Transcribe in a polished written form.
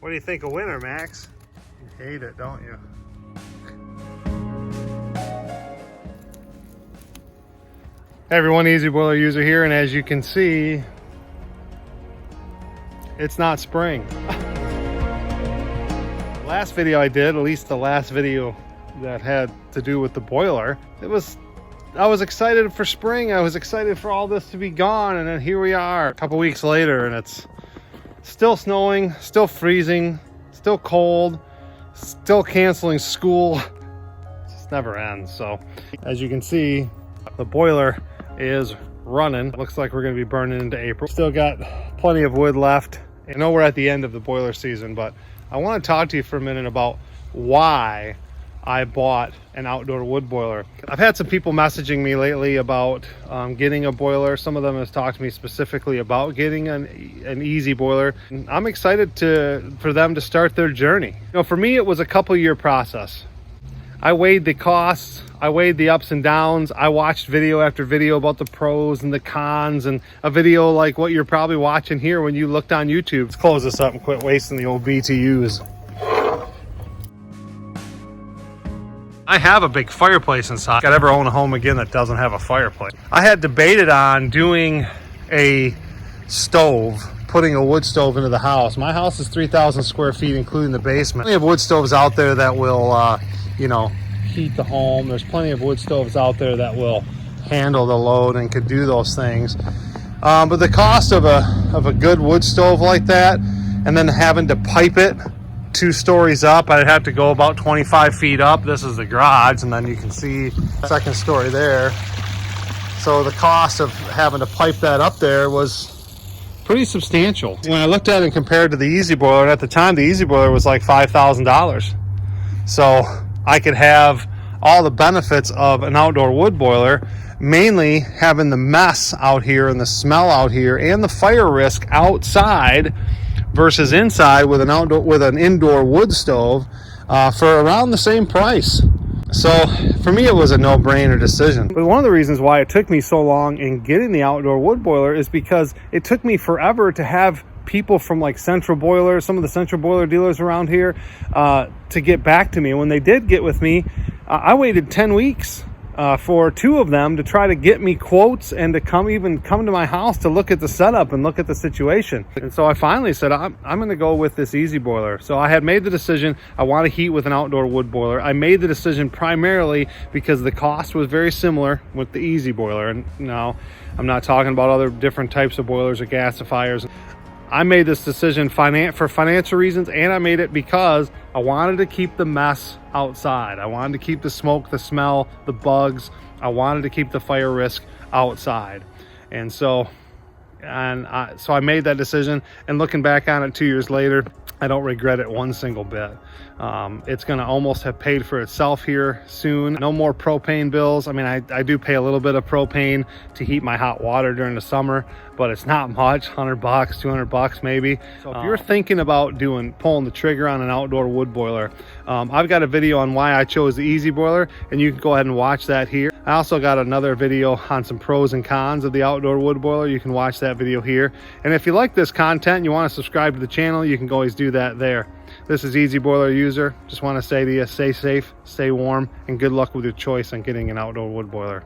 What do you think of winter, Max? You hate it, don't you? Hey everyone, Easy Boiler user here, and as you can see, it's not spring. Last video I did, at least the last video that had to do with the boiler, I was excited for spring. I was excited for all this to be gone, and then here we are a couple weeks later and it's still snowing, still freezing, still cold, still canceling school. It just never ends. So as you can see, the boiler is running. It looks like we're going to be burning into April. Still got plenty of wood left. I know we're at the end of the boiler season, but I want to talk to you for a minute about why I bought an outdoor wood boiler. I've had some people messaging me lately about getting a boiler. Some of them have talked to me specifically about getting an easy boiler. I'm excited for them to start their journey. You know, for me, it was a couple-year process. I weighed the costs, I weighed the ups and downs. I watched video after video about the pros and the cons, and a video like what you're probably watching here when you looked on YouTube. Let's close this up and quit wasting the old BTUs. I have a big fireplace inside. I'd ever own a home again that doesn't have a fireplace. I had debated on doing a stove, putting a wood stove into the house. My house is 3,000 square feet, including the basement. We have wood stoves out there that will, you know, heat the home. There's plenty of wood stoves out there that will handle the load and could do those things. But the cost of a good wood stove like that, and then having to pipe it 2 stories up, I'd have to go about 25 feet up. This is the garage, and then you can see the second story there. So the cost of having to pipe that up there was pretty substantial. When I looked at it compared to the Easy Boiler, at the time the Easy Boiler was like $5,000. So I could have all the benefits of an outdoor wood boiler, mainly having the mess out here and the smell out here and the fire risk outside versus inside with an indoor wood stove for around the same price. So for me, it was a no-brainer decision. But one of the reasons why it took me so long in getting the outdoor wood boiler is because it took me forever to have people from like Central Boiler, some of the Central Boiler dealers around here, to get back to me. When they did get with me, I waited 10 weeks for 2 of them to try to get me quotes and to come to my house to look at the setup and look at the situation. And so I finally said, I'm going to go with this Easy Boiler. So I had made the decision, I want to heat with an outdoor wood boiler. I made the decision primarily because the cost was very similar with the Easy Boiler. And now I'm not talking about other different types of boilers or gasifiers. I made this decision for financial reasons, and I made it because I wanted to keep the mess outside. I wanted to keep the smoke, the smell, the bugs. I wanted to keep the fire risk outside. And so I made that decision, and looking back on it 2 years later, I don't regret it one single bit. It's going to almost have paid for itself here soon. No more propane bills. I mean, I do pay a little bit of propane to heat my hot water during the summer, but it's not much, $100, $200 maybe. So if you're thinking about pulling the trigger on an outdoor wood boiler, I've got a video on why I chose the Easy Boiler, and you can go ahead and watch that here. I also got another video on some pros and cons of the outdoor wood boiler. You can watch that video here. And if you like this content and you want to subscribe to the channel, you can always do that there. This is Easy Boiler user. Just want to say to you, stay safe, stay warm, and good luck with your choice on getting an outdoor wood boiler.